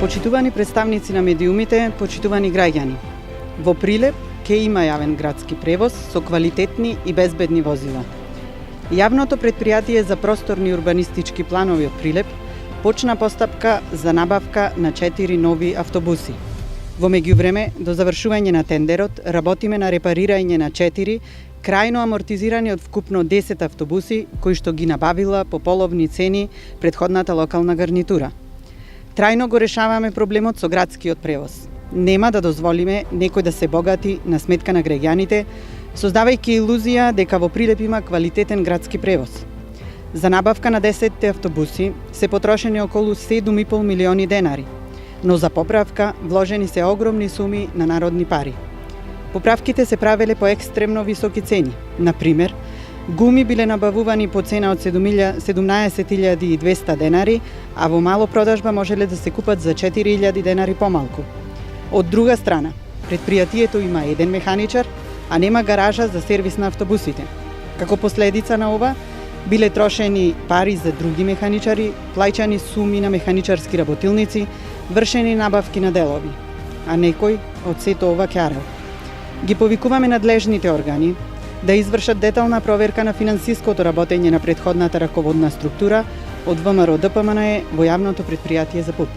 Почитувани представници на медиумите, почитувани граѓани. Во Прилеп ќе има јавен градски превоз со квалитетни и безбедни возила. Јавното претпријатие за просторни урбанистички планови од Прилеп почна постапка за набавка на 4 нови автобуси. Во меѓувреме, до завршување на тендерот, работиме на репарирање на 4 крајно амортизирани од вкупно 10 автобуси, кои што ги набавила по половни цени претходната локална гарнитура. Трајно го решаваме проблемот со градскиот превоз. Нема да дозволиме некој да се богати на сметка на граѓаните, создавајќи илузија дека во Прилеп има квалитетен градски превоз. За набавка на 10 автобуси се потрошени околу 7,5 милиони денари, но за поправка вложени се огромни суми на народни пари. Поправките се правеле по екстремно високи цени. Например, гуми биле набавувани по цена од 17.200 денари, а во мало продажба можеле да се купат за 4.000 денари помалку. Од друга страна, предпријатието има еден механичар, а нема гаража за сервис на автобусите. Како последица на ова, биле трошени пари за други механичари, плаќани суми на механичарски работилници, вршени набавки на делови. А некој од сето ова ќарел. Ги повикуваме надлежните органи да извршат детална проверка на финансиското работење на претходната раководна структура од ВМРО ДПМНЕ во јавното претпријатие за ПУП.